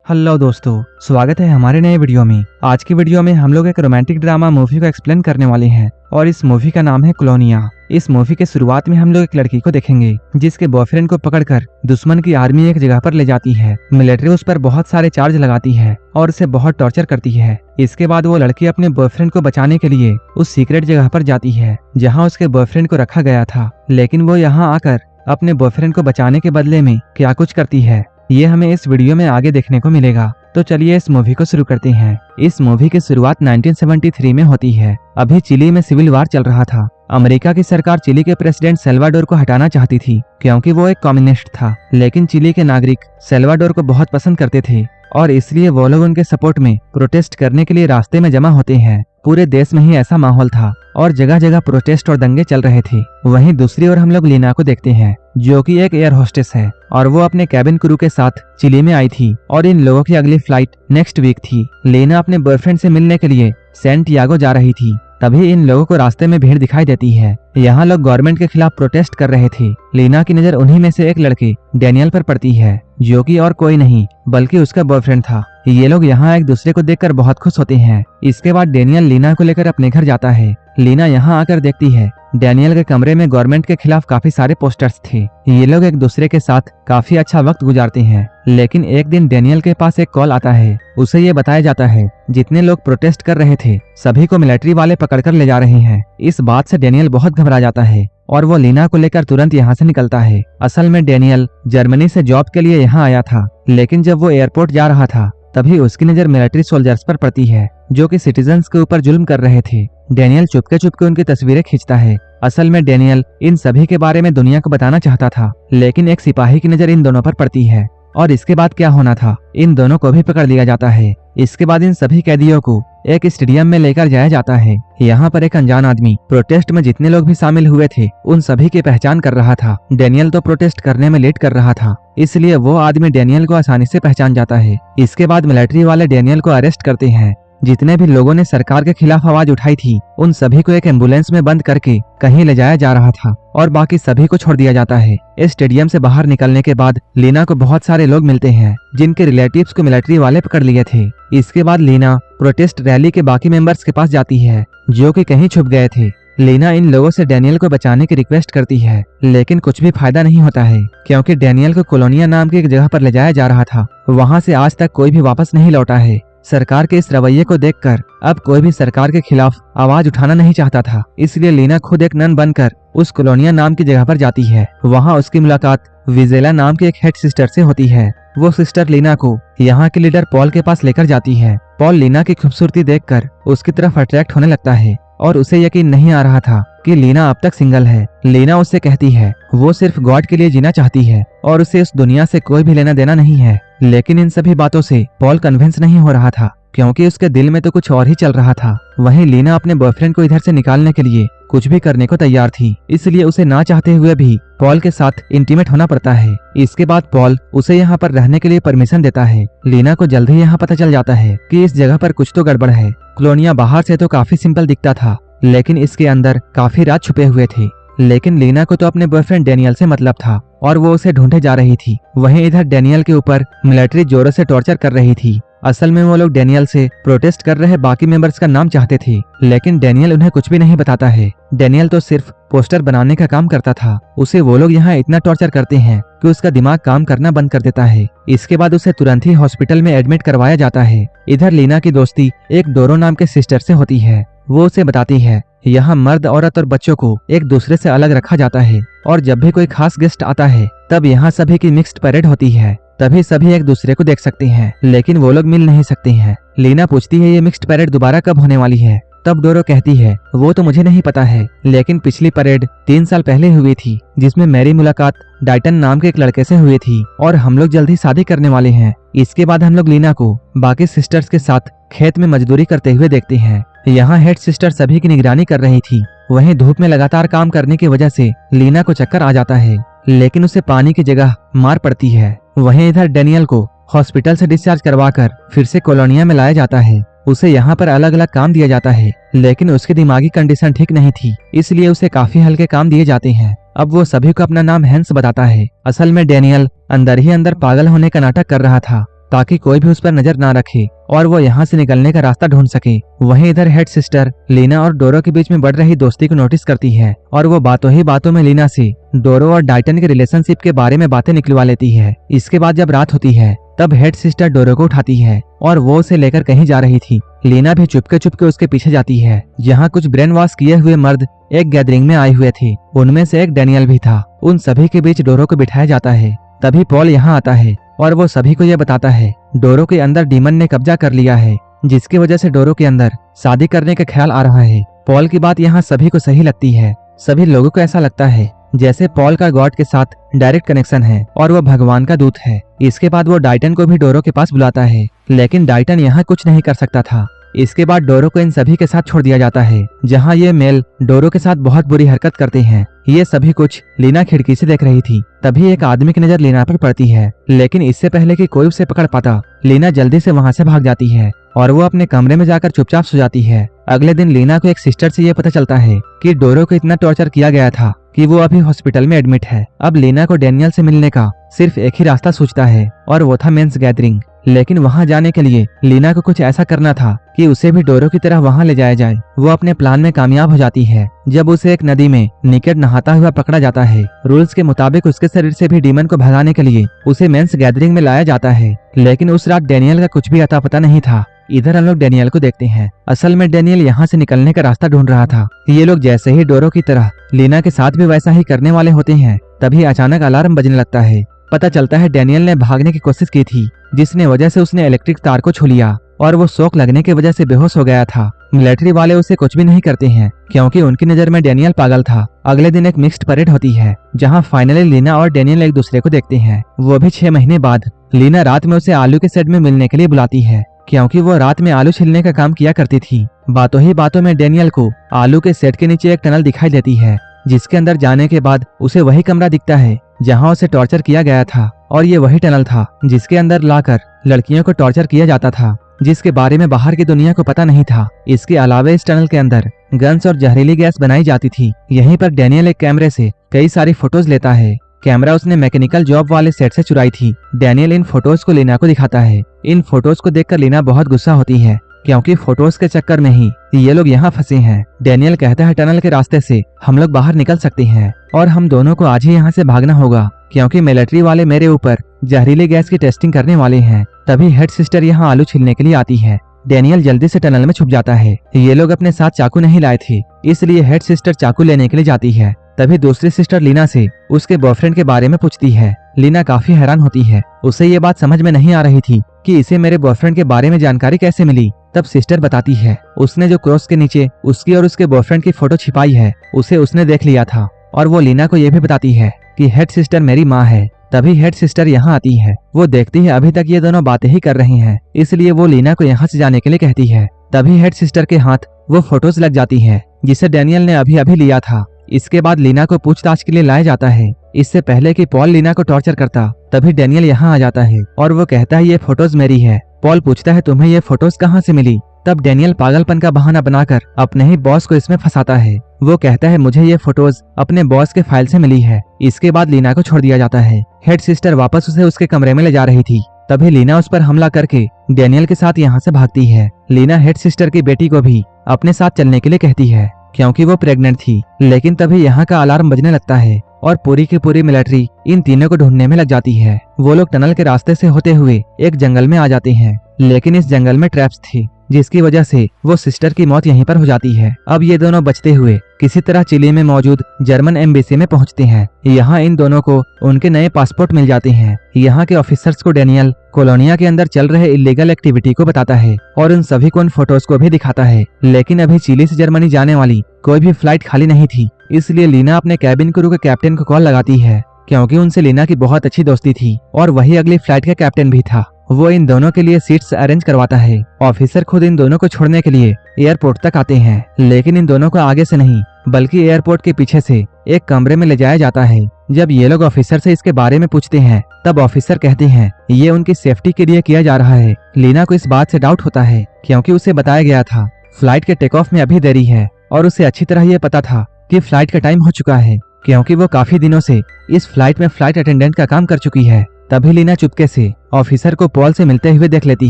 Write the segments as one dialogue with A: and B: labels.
A: Hello दोस्तों, स्वागत है हमारे नए वीडियो में। आज की वीडियो में हम लोग एक रोमांटिक ड्रामा मूवी को एक्सप्लेन करने वाले हैं और इस मूवी का नाम है कॉलोनिया। इस मूवी के शुरुआत में हम लोग एक लड़की को देखेंगे जिसके बॉयफ्रेंड को पकड़कर दुश्मन की आर्मी एक जगह पर ले जाती है। मिलिट्री उस पर बहुत सारे चार्ज लगाती है और उसे बहुत टॉर्चर करती है। इसके बाद वो लड़की अपने बॉयफ्रेंड को बचाने के लिए उस सीक्रेट जगह पर जाती है जहाँ उसके बॉयफ्रेंड को रखा गया था। लेकिन वो यहाँ आकर अपने बॉयफ्रेंड को बचाने के बदले में क्या कुछ करती है, ये हमें इस वीडियो में आगे देखने को मिलेगा। तो चलिए इस मूवी को शुरू करते हैं। इस मूवी की शुरुआत 1973 में होती है। अभी चिली में सिविल वार चल रहा था। अमेरिका की सरकार चिली के प्रेसिडेंट सेल्वाडोर को हटाना चाहती थी क्योंकि वो एक कम्युनिस्ट था। लेकिन चिली के नागरिक सेल्वाडोर को बहुत पसंद करते थे और इसलिए वो लोग उनके सपोर्ट में प्रोटेस्ट करने के लिए रास्ते में जमा होते हैं। पूरे देश में ही ऐसा माहौल था और जगह जगह प्रोटेस्ट और दंगे चल रहे थे। वहीं दूसरी ओर हम लोग लीना को देखते हैं जो कि एक एयर होस्टेस है और वो अपने कैबिन क्रू के साथ चिली में आई थी और इन लोगों की अगली फ्लाइट नेक्स्ट वीक थी। लीना अपने बॉयफ्रेंड से मिलने के लिए सैंटियागो जा रही थी। तभी इन लोगों को रास्ते में भीड़ दिखाई देती है। यहाँ लोग गवर्नमेंट के खिलाफ प्रोटेस्ट कर रहे थे। लीना की नजर उन्हीं में से एक लड़के डैनियल पर पड़ती है जो कि और कोई नहीं बल्कि उसका बॉयफ्रेंड था। ये लोग यहाँ एक दूसरे को देखकर बहुत खुश होते हैं। इसके बाद डैनियल लीना को लेकर अपने घर जाता है। लीना यहाँ आकर देखती है डैनियल के कमरे में गवर्नमेंट के खिलाफ काफी सारे पोस्टर्स थे। ये लोग एक दूसरे के साथ काफी अच्छा वक्त गुजारते हैं। लेकिन एक दिन डैनियल के पास एक कॉल आता है। उसे ये बताया जाता है जितने लोग प्रोटेस्ट कर रहे थे सभी को मिलिट्री वाले पकड़कर ले जा रहे हैं। इस बात से डैनियल बहुत घबरा जाता है और वो लीना को लेकर तुरंत यहाँ से निकलता है। असल में डैनियल जर्मनी से जॉब के लिए यहाँ आया था, लेकिन जब वो एयरपोर्ट जा रहा था तभी उसकी नजर मिलिट्री सोल्जर्स पर पड़ती है जो कि सिटीजन्स के ऊपर जुल्म कर रहे थे। डैनियल चुपके चुपके उनकी तस्वीरें खींचता है। असल में डैनियल इन सभी के बारे में दुनिया को बताना चाहता था, लेकिन एक सिपाही की नजर इन दोनों पर पड़ती है और इसके बाद क्या होना था, इन दोनों को भी पकड़ लिया जाता है। इसके बाद इन सभी कैदियों को एक स्टेडियम में लेकर जाया जाता है। यहाँ पर एक अनजान आदमी प्रोटेस्ट में जितने लोग भी शामिल हुए थे उन सभी की पहचान कर रहा था। डैनियल तो प्रोटेस्ट करने में लेट कर रहा था, इसलिए वो आदमी डैनियल को आसानी से पहचान जाता है। इसके बाद मिलिट्री वाले डैनियल को अरेस्ट करते हैं। जितने भी लोगों ने सरकार के खिलाफ आवाज उठाई थी उन सभी को एक एम्बुलेंस में बंद करके कहीं ले जाया जा रहा था और बाकी सभी को छोड़ दिया जाता है। इस स्टेडियम से बाहर निकलने के बाद लीना को बहुत सारे लोग मिलते हैं जिनके रिलेटिव्स को मिलिट्री वाले पकड़ लिए थे। इसके बाद लीना प्रोटेस्ट रैली के बाकी मेंबर्स के पास जाती है जो कि कहीं छुप गए थे। लीना इन लोगों से डैनियल को बचाने की रिक्वेस्ट करती है, लेकिन कुछ भी फायदा नहीं होता है क्योंकि डैनियल को कॉलोनिया नाम की एक जगह पर ले जाया जा रहा था। वहाँ से आज तक कोई भी वापस नहीं लौटा है। सरकार के इस रवैये को देखकर अब कोई भी सरकार के खिलाफ आवाज उठाना नहीं चाहता था, इसलिए लीना खुद एक नन बनकर उस कॉलोनिया नाम की जगह पर जाती है। वहाँ उसकी मुलाकात विजेला नाम की एक हेड सिस्टर से होती है। वो सिस्टर लीना को यहाँ के लीडर पॉल के पास लेकर जाती है। पॉल लीना की खूबसूरती देखकर उसकी तरफ अट्रैक्ट होने लगता है और उसे यकीन नहीं आ रहा था कि लीना अब तक सिंगल है। लीना उससे कहती है वो सिर्फ गॉड के लिए जीना चाहती है और उसे इस दुनिया से कोई भी लेना देना नहीं है। लेकिन इन सभी बातों से पॉल कन्विंस नहीं हो रहा था क्योंकि उसके दिल में तो कुछ और ही चल रहा था। वहीं लीना अपने बॉयफ्रेंड को इधर से निकालने के लिए कुछ भी करने को तैयार थी, इसलिए उसे ना चाहते हुए भी पॉल के साथ इंटीमेट होना पड़ता है। इसके बाद पॉल उसे यहाँ पर रहने के लिए परमिशन देता है। लीना को जल्द ही यहाँ पता चल जाता है कि इस जगह पर कुछ तो गड़बड़ है। कॉलोनिया बाहर से तो काफी सिंपल दिखता था, लेकिन इसके अंदर काफी राज छुपे हुए थे। लेकिन लीना को तो अपने बॉयफ्रेंड डैनियल से मतलब था और वो उसे ढूंढे जा रही थी। वहीं इधर डैनियल के ऊपर मिलिट्री जोरों से टॉर्चर कर रही थी। असल में वो लोग डैनियल से प्रोटेस्ट कर रहे बाकी मेंबर्स का नाम चाहते थे, लेकिन डैनियल उन्हें कुछ भी नहीं बताता है। डैनियल तो सिर्फ पोस्टर बनाने का काम करता था। उसे वो लोग यहाँ इतना टॉर्चर करते हैं कि उसका दिमाग काम करना बंद कर देता है। इसके बाद उसे तुरंत ही हॉस्पिटल में एडमिट करवाया जाता है। इधर लीना की दोस्ती एक डोरो नाम के सिस्टर से होती है। वो उसे बताती है यहाँ मर्द, औरत और बच्चों को एक दूसरे से अलग रखा जाता है और जब भी कोई खास गेस्ट आता है तब यहाँ सभी की मिक्स्ड परेड होती है। तभी सभी एक दूसरे को देख सकते हैं, लेकिन वो लोग मिल नहीं सकते हैं। लीना पूछती है ये मिक्स्ड परेड दोबारा कब होने वाली है। तब डोरो कहती है वो तो मुझे नहीं पता है, लेकिन पिछली परेड 3 साल पहले हुई थी जिसमें मेरी मुलाकात डाइटन नाम के एक लड़के से हुई थी और हम लोग जल्द ही शादी करने वाले हैं। इसके बाद हम लोग लीना को बाकी सिस्टर्स के साथ खेत में मजदूरी करते हुए देखते हैं। यहाँ हेड सिस्टर सभी की निगरानी कर रही थी। वहीं धूप में लगातार काम करने की वजह से लीना को चक्कर आ जाता है, लेकिन उसे पानी की जगह मार पड़ती है। वहीं इधर डैनियल को हॉस्पिटल से डिस्चार्ज करवाकर फिर से कॉलोनिया में लाया जाता है। उसे यहाँ पर अलग अलग काम दिया जाता है, लेकिन उसकी दिमागी कंडीशन ठीक नहीं थी, इसलिए उसे काफी हल्के काम दिए जाते हैं। अब वो सभी को अपना नाम हैंस बताता है। असल में डैनियल अंदर ही अंदर पागल होने का नाटक कर रहा था। ताकि कोई भी उस पर नजर ना रखे और वो यहाँ से निकलने का रास्ता ढूंढ सके। वहीं इधर हेड सिस्टर लीना और डोरो के बीच में बढ़ रही दोस्ती को नोटिस करती है और वो बातों ही बातों में लीना से डोरो और डाइटन के रिलेशनशिप के बारे में बातें निकलवा लेती है। इसके बाद जब रात होती है तब हेड सिस्टर डोरो को उठाती है और वो उसे लेकर कहीं जा रही थी। लीना भी चुपके चुपके उसके पीछे जाती है। यहाँ कुछ ब्रेन वॉश किए हुए मर्द एक गैदरिंग में आए हुए थे, उनमें से एक डैनियल भी था। उन सभी के बीच डोरो को बिठाया जाता है। तभी पॉल यहाँ आता है और वो सभी को ये बताता है डोरो के अंदर डीमन ने कब्जा कर लिया है, जिसकी वजह से डोरो के अंदर शादी करने का ख्याल आ रहा है। पॉल की बात यहाँ सभी को सही लगती है। सभी लोगों को ऐसा लगता है जैसे पॉल का गॉड के साथ डायरेक्ट कनेक्शन है और वो भगवान का दूत है। इसके बाद वो डाइटन को भी डोरो के पास बुलाता है, लेकिन डाइटन यहाँ कुछ नहीं कर सकता था। इसके बाद डोरो को इन सभी के साथ छोड़ दिया जाता है, जहाँ ये मेल डोरो के साथ बहुत बुरी हरकत करते हैं। ये सभी कुछ लीना खिड़की से देख रही थी। तभी एक आदमी की नजर लीना पर पड़ती है, लेकिन इससे पहले कि कोई उसे पकड़ पाता लीना जल्दी से वहाँ से भाग जाती है और वो अपने कमरे में जाकर चुपचाप सो जाती है। अगले दिन लीना को एक सिस्टर से ये पता चलता है कि डोरो को इतना टॉर्चर किया गया था कि वो अभी हॉस्पिटल में एडमिट है। अब लीना को डैनियल से मिलने का सिर्फ एक ही रास्ता सूझता है और वो था मेंस गैदरिंग। लेकिन वहां जाने के लिए लीना को कुछ ऐसा करना था कि उसे भी डोरो की तरह वहां ले जाया जाए। वो अपने प्लान में कामयाब हो जाती है जब उसे एक नदी में निकट नहाता हुआ पकड़ा जाता है। रूल्स के मुताबिक उसके शरीर से भी डीमन को भगाने के लिए उसे मेंस गैदरिंग में लाया जाता है, लेकिन उस रात डैनियल का कुछ भी अता पता नहीं था। इधर हम लोग डैनियल को देखते हैं। असल में डैनियल यहाँ से निकलने का रास्ता ढूंढ रहा था। ये लोग जैसे ही डोरो की तरह लीना के साथ भी वैसा ही करने वाले होते हैं, तभी अचानक अलार्म बजने लगता है। पता चलता है डैनियल ने भागने की कोशिश की थी, जिसने वजह से उसने इलेक्ट्रिक तार को छू लिया और वो शॉक लगने की वजह से बेहोश हो गया था। मिलिट्री वाले उसे कुछ भी नहीं करते हैं क्योंकि उनकी नजर में डैनियल पागल था। अगले दिन एक मिक्स्ड परेड होती है, जहां फाइनली लीना और डैनियल एक दूसरे को देखते हैं, वो भी 6 महीने बाद। लीना रात में उसे आलू के सेट में मिलने के लिए बुलाती है, क्योंकि वो रात में आलू छिलने का काम किया करती थी। बातों ही बातों में डैनियल को आलू के सेट के नीचे एक टनल दिखाई देती है, जिसके अंदर जाने के बाद उसे वही कमरा दिखता है जहां उसे टॉर्चर किया गया था, और ये वही टनल था जिसके अंदर लाकर लड़कियों को टॉर्चर किया जाता था, जिसके बारे में बाहर की दुनिया को पता नहीं था। इसके अलावा इस टनल के अंदर गन्स और जहरीली गैस बनाई जाती थी। यहीं पर डैनियल एक कैमरे से कई सारी फोटोज लेता है। कैमरा उसने मैकेनिकल जॉब वाले सेट से चुराई थी। डैनियल इन फोटोज को लीना को दिखाता है। इन फोटोज को देखकर लीना बहुत गुस्सा होती है, क्योंकि फोटोज के चक्कर में ही ये लोग यहाँ फंसे हैं। डैनियल कहता है टनल के रास्ते से हम लोग बाहर निकल सकते हैं और हम दोनों को आज ही यहाँ से भागना होगा, क्योंकि मिलिट्री वाले मेरे ऊपर जहरीले गैस की टेस्टिंग करने वाले हैं। तभी हेड सिस्टर यहाँ आलू छीलने के लिए आती है। डैनियल जल्दी से टनल में छुप जाता है। ये लोग अपने साथ चाकू नहीं लाए थे, इसलिए हेड सिस्टर चाकू लेने के लिए जाती है। तभी दूसरी सिस्टर लीना से उसके बॉयफ्रेंड के बारे में पूछती है। लीना काफी हैरान होती है, उसे ये बात समझ में नहीं आ रही थी कि इसे मेरे बॉयफ्रेंड के बारे में जानकारी कैसे मिली। तब सिस्टर बताती है उसने जो क्रॉस के नीचे उसकी और उसके बॉयफ्रेंड की फोटो छिपाई है, उसे उसने देख लिया था। और वो लीना को यह भी बताती है कि हेड सिस्टर मेरी माँ है। तभी हेड सिस्टर यहाँ आती है। वो देखती है अभी तक ये दोनों बातें ही कर रही हैं, इसलिए वो लीना को यहाँ से जाने के लिए कहती है। तभी हेड सिस्टर के हाथ वो फोटोज लग जाती है जिसे डैनियल ने अभी अभी लिया था। इसके बाद लीना को पूछताछ के लिए लाया जाता है। इससे पहले कि पॉल लीना को टॉर्चर करता, तभी डैनियल यहाँ आ जाता है और वो कहता है ये फोटोज मेरी है। पॉल पूछता है तुम्हें ये फोटोज कहाँ से मिली? तब डैनियल पागलपन का बहाना बनाकर अपने ही बॉस को इसमें फंसाता है। वो कहता है मुझे ये फोटोज अपने बॉस के फाइल से मिली है। इसके बाद लीना को छोड़ दिया जाता है। हेड सिस्टर वापस उसे उसके कमरे में ले जा रही थी, तभी लीना उस पर हमला करके डैनियल के साथ यहाँ से भागती है। लीना हेड सिस्टर की बेटी को भी अपने साथ चलने के लिए कहती है, क्योंकि वो प्रेग्नेंट थी। लेकिन तभी यहाँ का अलार्म बजने लगता है और पूरी की पूरी मिलिट्री इन तीनों को ढूंढने में लग जाती है। वो लोग टनल के रास्ते से होते हुए एक जंगल में आ जाते हैं, लेकिन इस जंगल में ट्रैप्स थी, जिसकी वजह से वो सिस्टर की मौत यहीं पर हो जाती है। अब ये दोनों बचते हुए किसी तरह चिली में मौजूद जर्मन एम्बेसी में पहुंचते हैं। यहाँ इन दोनों को उनके नए पासपोर्ट मिल जाते हैं। यहाँ के ऑफिसर्स को डैनियल कोलोनिया के अंदर चल रहे इलीगल एक्टिविटी को बताता है और उन सभी को उन फोटोज को भी दिखाता है। लेकिन अभी चिली से जर्मनी जाने वाली कोई भी फ्लाइट खाली नहीं थी, इसलिए लीना अपने कैबिन क्रू के कैप्टन को कॉल लगाती है, क्योंकि उनसे लीना की बहुत अच्छी दोस्ती थी और वही अगली फ्लाइट का कैप्टन भी था। वो इन दोनों के लिए सीट्स अरेंज करवाता है। ऑफिसर खुद इन दोनों को छोड़ने के लिए एयरपोर्ट तक आते हैं, लेकिन इन दोनों को आगे से नहीं बल्कि एयरपोर्ट के पीछे से एक कमरे में ले जाया जाता है। जब ये लोग ऑफिसर से इसके बारे में पूछते हैं, तब ऑफिसर कहते हैं ये उनकी सेफ्टी के लिए किया जा रहा है। लीना को इस बात से डाउट होता है, क्योंकि उसे बताया गया था फ्लाइट के टेक ऑफ में अभी देरी है और उसे अच्छी तरह ये पता था कि फ्लाइट का टाइम हो चुका है। क्योंकि वो काफी दिनों से इस फ्लाइट में फ्लाइट अटेंडेंट का काम कर चुकी है। तभी लीना चुपके से ऑफिसर को पॉल से मिलते हुए देख लेती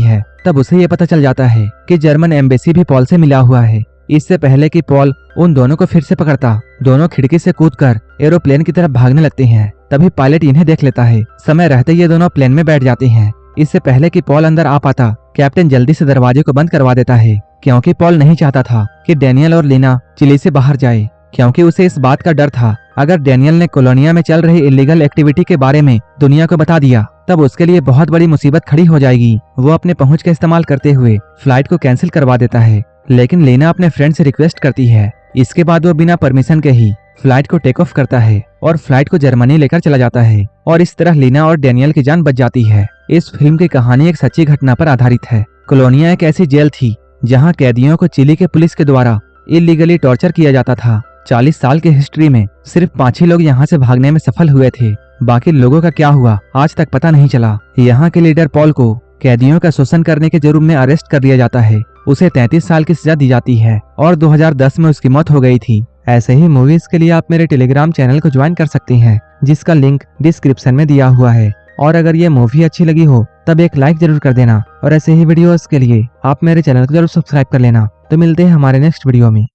A: है। तब उसे ये पता चल जाता है कि जर्मन एम्बेसी भी पॉल से मिला हुआ है। इससे पहले कि पॉल उन दोनों को फिर से पकड़ता, दोनों खिड़की से कूदकर एरोप्लेन की तरफ भागने लगते हैं। तभी पायलट इन्हें देख लेता है। समय रहते ये दोनों प्लेन में बैठ जाते हैं। इससे पहले कि पॉल अंदर आ पाता, कैप्टन जल्दी से दरवाजे को बंद करवा देता है, क्योंकि पॉल नहीं चाहता था कि डैनियल और लीना चिली से बाहर जाए, क्योंकि उसे इस बात का डर था अगर डैनियल ने कोलोनिया में चल रही इलीगल एक्टिविटी के बारे में दुनिया को बता दिया तब उसके लिए बहुत बड़ी मुसीबत खड़ी हो जाएगी। वो अपने पहुंच का इस्तेमाल करते हुए फ्लाइट को कैंसिल करवा देता है, लेकिन लीना अपने फ्रेंड से रिक्वेस्ट करती है। इसके बाद वो बिना परमिशन के ही फ्लाइट को टेक ऑफ करता है और फ्लाइट को जर्मनी लेकर चला जाता है, और इस तरह लीना और डैनियल की जान बच जाती है। इस फिल्म की कहानी एक सच्ची घटना पर आधारित है। कोलोनिया एक ऐसी जेल थी जहां कैदियों को चिली के पुलिस के द्वारा इलीगली टॉर्चर किया जाता था। 40 साल की हिस्ट्री में सिर्फ 5 ही लोग यहाँ से भागने में सफल हुए थे। बाकी लोगों का क्या हुआ आज तक पता नहीं चला। यहाँ के लीडर पॉल को कैदियों का शोषण करने के जुर्म में अरेस्ट कर लिया जाता है। उसे 33 साल की सजा दी जाती है और 2010 में उसकी मौत हो गई थी। ऐसे ही मूवीज के लिए आप मेरे टेलीग्राम चैनल को ज्वाइन कर सकते हैं, जिसका लिंक डिस्क्रिप्शन में दिया हुआ है। और अगर ये मूवी अच्छी लगी हो तब एक लाइक जरूर कर देना, और ऐसे ही वीडियोस के लिए आप मेरे चैनल को जरूर सब्सक्राइब कर लेना। तो मिलते हैं हमारे नेक्स्ट वीडियो में।